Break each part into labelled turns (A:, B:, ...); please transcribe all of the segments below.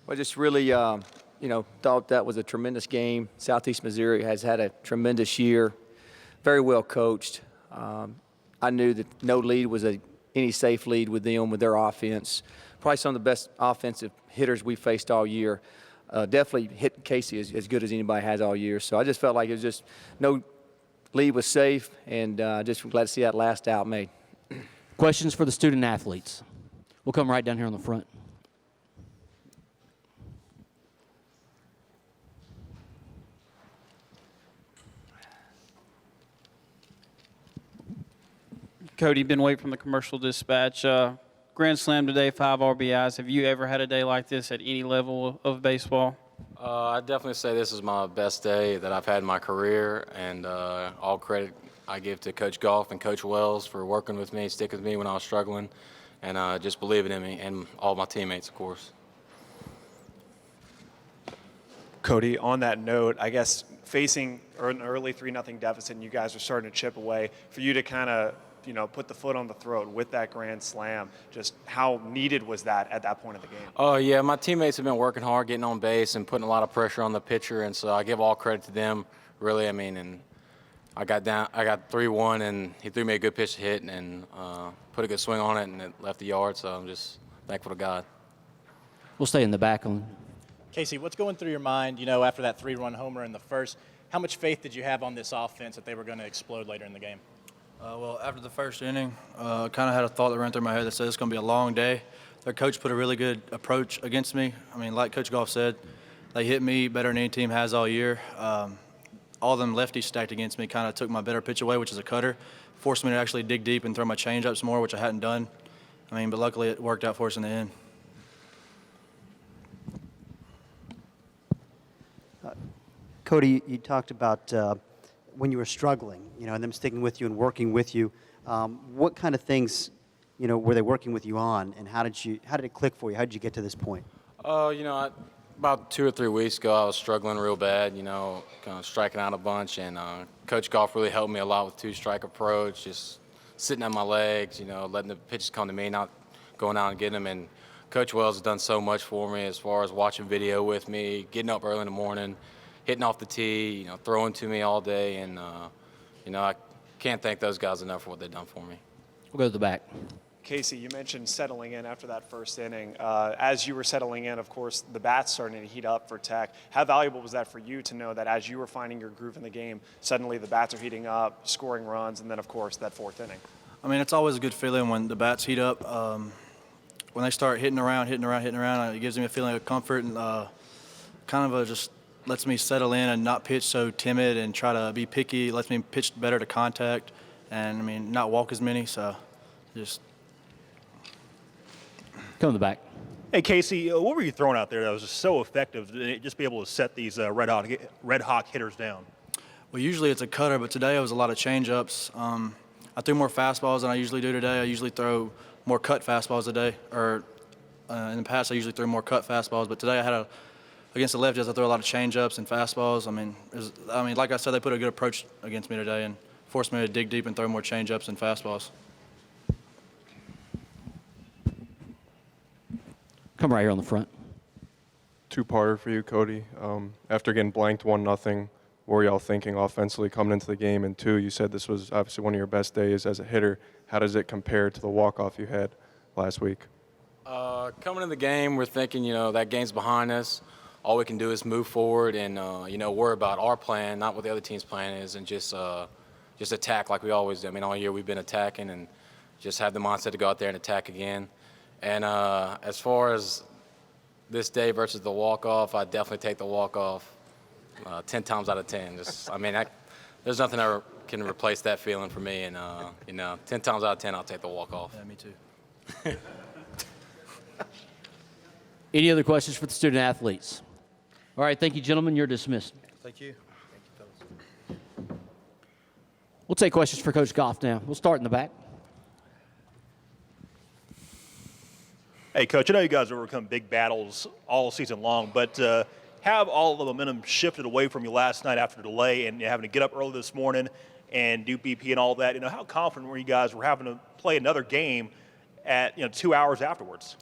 A: Well, just really, thought that was a tremendous game. Southeast Missouri has had a tremendous year, very well coached. I knew that no lead was any safe lead with them, with their offense. Probably some of the best offensive hitters we faced all year. Definitely hit Casey as good as anybody has all year. So I just felt like it was just no lead was safe, and just glad to see that last out made.
B: Questions for the student athletes? We'll come right down here on the front.
C: Cody, Ben Wait from the Commercial Dispatch. Grand Slam today, 5 RBIs. Have you ever had a day like this at any level of baseball?
D: I'd definitely say this is my best day that I've had in my career, and all credit I give to Coach Goff and Coach Wells for working with me, sticking with me when I was struggling, and just believing in me and all my teammates, of course.
E: Cody, on that note, I guess facing an early 3-0 deficit and you guys are starting to chip away, for you to kind of put the foot on the throat with that grand slam, just how needed was that at that point of the game?
D: Oh, yeah, my teammates have been working hard, getting on base and putting a lot of pressure on the pitcher, and so I give all credit to them, really. I mean, and I got 3-1, and he threw me a good pitch to hit and put a good swing on it, and it left the yard, so I'm just thankful to God.
B: We'll stay in the back on.
F: Casey, what's going through your mind, after that 3-run homer in the first? How much faith did you have on this offense that they were going to explode later in the game?
G: Well, after the first inning, kind of had a thought that ran through my head that said it's going to be a long day. Their coach put a really good approach against me. I mean, like Coach Goff said, they hit me better than any team has all year. All them lefties stacked against me kind of took my better pitch away, which is a cutter, forced me to actually dig deep and throw my changeups more, which I hadn't done. I mean, but luckily it worked out for us in the end.
H: Cody, you talked about when you were struggling, and them sticking with you and working with you. What kind of things, were they working with you on, and how did it click for you? How did you get to this point?
D: About 2 or 3 weeks ago, I was struggling real bad, kind of striking out a bunch, and Coach Goff really helped me a lot with 2-strike approach, just sitting on my legs, letting the pitches come to me, not going out and getting them. And Coach Wells has done so much for me as far as watching video with me, getting up early in the morning, hitting off the tee, throwing to me all day, and I can't thank those guys enough for what they've done for me.
B: We'll go to the back.
E: Casey, you mentioned settling in after that first inning. As you were settling in, of course, the bats starting to heat up for Tech. How valuable was that for you to know that as you were finding your groove in the game, suddenly the bats are heating up, scoring runs, and then, of course, that 4th inning?
G: I mean, it's always a good feeling when the bats heat up. When they start hitting around, it gives me a feeling of comfort and just lets me settle in and not pitch so timid and try to be picky. It lets me pitch better to contact and, not walk as many. So just
B: come in the back.
I: Hey, Casey, what were you throwing out there that was just so effective to just be able to set these red hawk hitters down?
G: Well, usually it's a cutter, but today it was a lot of change-ups. I threw more fastballs than I usually do today. I usually throw more cut fastballs today, or in the past I usually threw more cut fastballs, but today against the lefties, I threw a lot of change-ups and fastballs. I mean, like I said, they put a good approach against me today and forced me to dig deep and throw more change-ups and fastballs.
B: Come right here on the front.
J: 2-parter for you, Cody. After getting blanked 1-0, what were y'all thinking offensively coming into the game? And 2, you said this was obviously one of your best days as a hitter. How does it compare to the walk-off you had last week?
D: Coming in the game, we're thinking, that game's behind us. All we can do is move forward and, worry about our plan, not what the other team's plan is, and just attack like we always do. I mean, all year we've been attacking and just have the mindset to go out there and attack again. And as far as this day versus the walk-off, I definitely take the walk-off 10 times out of 10. There's nothing that can replace that feeling for me. And, 10 times out of 10, I'll take the walk-off.
G: Yeah, me too.
B: Any other questions for the student athletes? All right, thank you, gentlemen. You're dismissed.
G: Thank you.
B: We'll take questions for Coach Goff now. We'll start in the back.
I: Hey, Coach, I know you guys have overcome big battles all season long, but have all the momentum shifted away from you last night after the delay and having to get up early this morning and do BP and all that? How confident were you guys were having to play another game at 2 hours afterwards?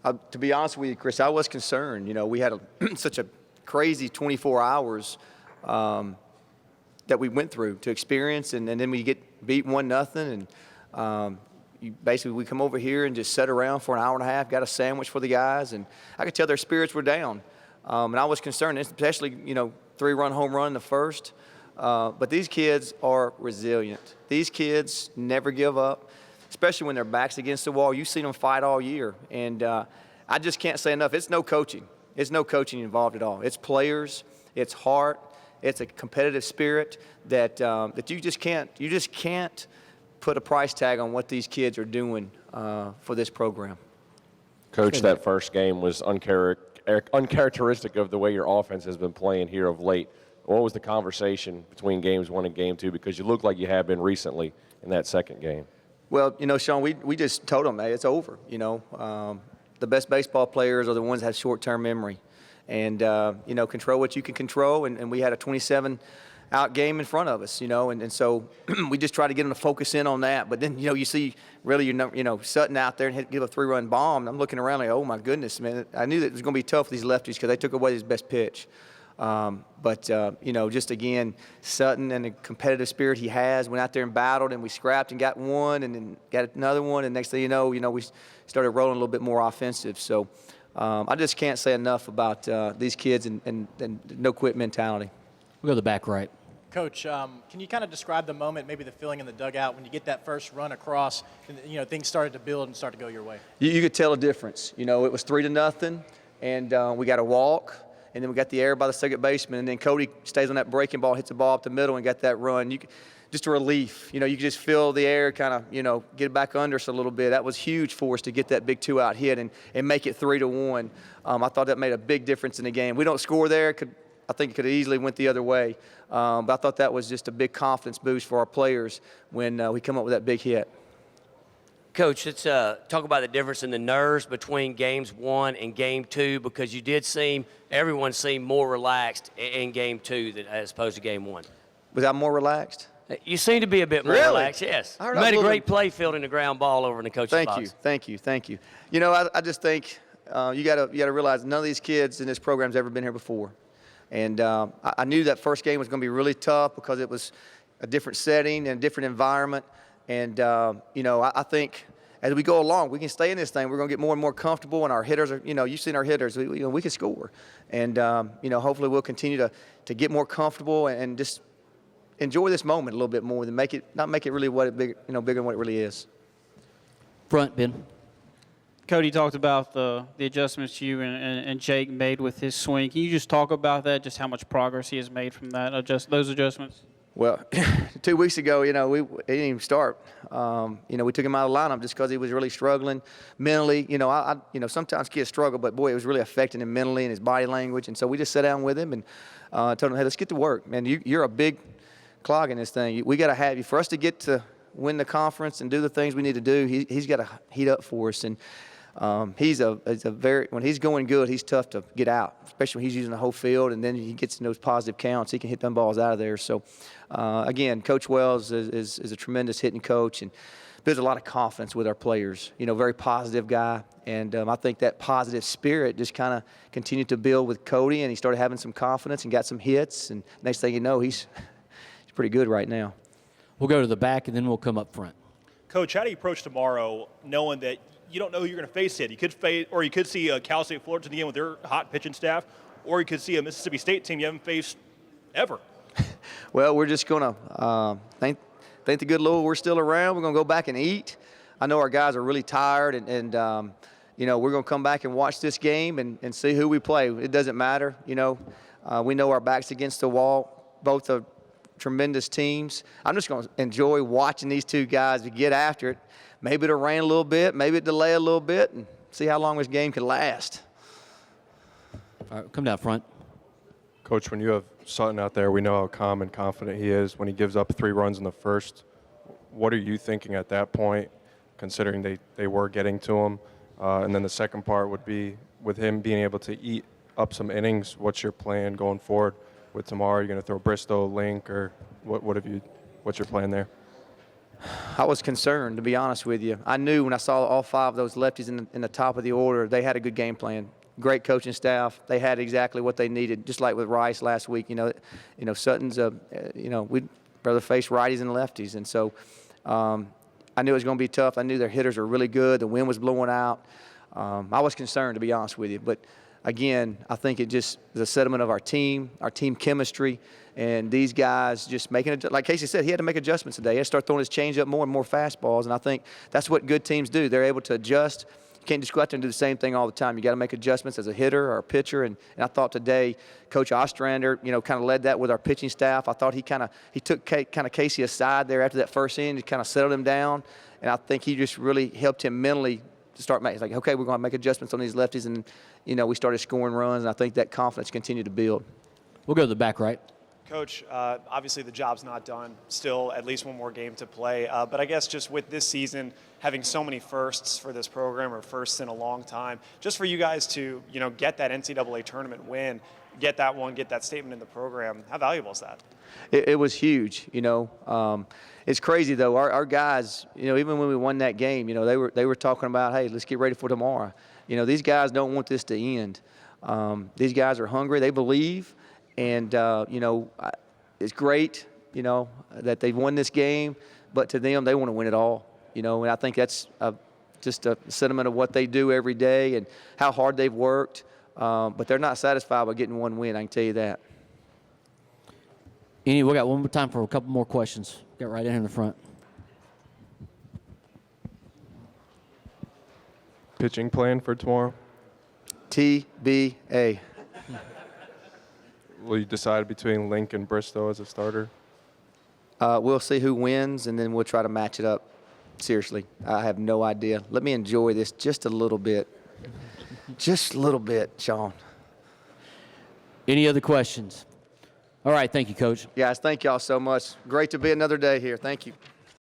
A: To be honest with you, Chris, I was concerned. We had such a crazy 24 hours that we went through to experience, and then we get beat 1-0, and we come over here and just sat around for an hour and a half, got a sandwich for the guys, and I could tell their spirits were down. And I was concerned, especially, 3-run home run in the first. But these kids are resilient. These kids never give up, especially when their back's against the wall. You've seen them fight all year. And I just can't say enough. It's no coaching. It's no coaching involved at all. It's players. It's heart. It's a competitive spirit that you just can't put a price tag on what these kids are doing for this program.
K: Coach, that first game was uncharacteristic of the way your offense has been playing here of late. What was the conversation between games 1 and game 2? Because you look like you have been recently in that second game.
A: Well, Sean, we just told them, hey, it's over. The best baseball players are the ones that have short-term memory. And, control what you can control. And we had a 27-out game in front of us, and so we just try to get them to focus in on that. But then, you see really, Sutton out there and give a 3-run bomb. I'm looking around like, oh, my goodness, man. I knew that it was going to be tough for these lefties because they took away his best pitch. Just again, Sutton and the competitive spirit he has, went out there and battled, and we scrapped and got one and then got another one. And next thing you know, we started rolling a little bit more offensive. So I just can't say enough about these kids and no-quit mentality.
B: We'll go to the back right.
F: Coach, can you kind of describe the moment, maybe the feeling in the dugout when you get that first run across and, things started to build and start to go your way?
A: You could tell a difference. It was 3-0, and we got a walk. And then we got the error by the second baseman, and then Cody stays on that breaking ball, hits the ball up the middle, and got that run. Just a relief. You could just feel the air kind of, get it back under us a little bit. That was huge for us to get that big 2-out hit and make it 3-1. I thought that made a big difference in the game. We don't score there. I think it could have easily went the other way. But I thought that was just a big confidence boost for our players when we come up with that big hit.
L: Coach, let's talk about the difference in the nerves between games 1 and game 2, because everyone seemed more relaxed in game 2 as opposed to game 1.
A: Was I more relaxed?
L: You seem to be a bit more relaxed, yes. You made a great play fielding the ground ball over in the coach's box.
A: Thank you. I just think you got to realize none of these kids in this program's ever been here before. And I knew that first game was going to be really tough because it was a different setting and a different environment. And, I think as we go along, we can stay in this thing. We're going to get more and more comfortable, and our hitters are, you've seen our hitters, we can score. And, hopefully we'll continue to get more comfortable and just enjoy this moment a little bit more than not make it really bigger than what it really is.
B: Front, Ben.
C: Cody talked about the adjustments you and Jake made with his swing. Can you just talk about that, just how much progress he has made from those adjustments?
A: Well, 2 weeks ago, he didn't even start. We took him out of the lineup just because he was really struggling mentally. Sometimes kids struggle, but boy, it was really affecting him mentally and his body language. And so we just sat down with him and told him, hey, let's get to work, man. You're a big clog in this thing. We got to have you for us to get to win the conference and do the things we need to do. He's got to heat up for us, and when he's going good, he's tough to get out, especially when he's using the whole field, and then he gets in those positive counts. He can hit them balls out of there. So, again, Coach Wells is a tremendous hitting coach and builds a lot of confidence with our players. Very positive guy, and I think that positive spirit just kind of continued to build with Cody, and he started having some confidence and got some hits, and next thing you know, he's pretty good right now.
B: We'll go to the back, and then we'll come up front.
I: Coach, how do you approach tomorrow knowing that you don't know who you're going to face yet? You could see Cal State Fullerton again with their hot pitching staff, or you could see a Mississippi State team you haven't faced ever.
A: Well, we're just going to thank the good Lord we're still around. We're going to go back and eat. I know our guys are really tired, and we're going to come back and watch this game and see who we play. It doesn't matter. We know our back's against the wall. Both are tremendous teams. I'm just going to enjoy watching these two guys get after it. Maybe it'll rain a little bit, maybe it'll delay a little bit, and see how long this game can last.
B: All right, come down front.
J: Coach, when you have Sutton out there, we know how calm and confident he is. When he gives up 3 runs in the first, what are you thinking at that point, considering they were getting to him? And then the second part would be, with him being able to eat up some innings, what's your plan going forward with tomorrow? Are you going to throw Bristow, Link, or what's your plan there?
A: I was concerned, to be honest with you. I knew when I saw all 5 of those lefties in the top of the order, they had a good game plan. Great coaching staff. They had exactly what they needed, just like with Rice last week. Sutton's we'd rather face righties and lefties. And so I knew it was going to be tough. I knew their hitters were really good. The wind was blowing out. I was concerned, to be honest with you. But, again, I think it just is a sediment of our team chemistry, and these guys just making it. Like Casey said, he had to make adjustments today. He had to start throwing his changeup more and more fastballs, and I think that's what good teams do. They're able to adjust. You can't just go out there and do the same thing all the time. You got to make adjustments as a hitter or a pitcher. And I thought today, Coach Ostrander, kind of led that with our pitching staff. I thought he took kind of Casey aside there after that first inning to kind of settle him down. And I think he just really helped him mentally to start making. It's like, okay, we're going to make adjustments on these lefties, and we started scoring runs. And I think that confidence continued to build.
B: We'll go to the back right.
E: Coach, obviously the job's not done. Still at least one more game to play. But I guess just with this season having so many firsts for this program, or firsts in a long time, just for you guys to, get that NCAA tournament win, get that statement in the program, how valuable is that?
A: It was huge, It's crazy, though. Our guys, even when we won that game, they were talking about, hey, let's get ready for tomorrow. These guys don't want this to end. These guys are hungry. They believe. And, it's great, that they've won this game. But to them, they want to win it all, And I think that's just a sentiment of what they do every day and how hard they've worked. But they're not satisfied by getting one win, I can tell you that.
B: We got one more time for a couple more questions. Get right in here in the front.
J: Pitching plan for tomorrow?
A: TBA.
J: Will you decide between Link and Bristow as a starter?
A: We'll see who wins, and then we'll try to match it up. Seriously, I have no idea. Let me enjoy this just a little bit. Just a little bit, Sean.
B: Any other questions? All right, thank you, Coach.
A: Guys, thank y'all so much. Great to be another day here. Thank you.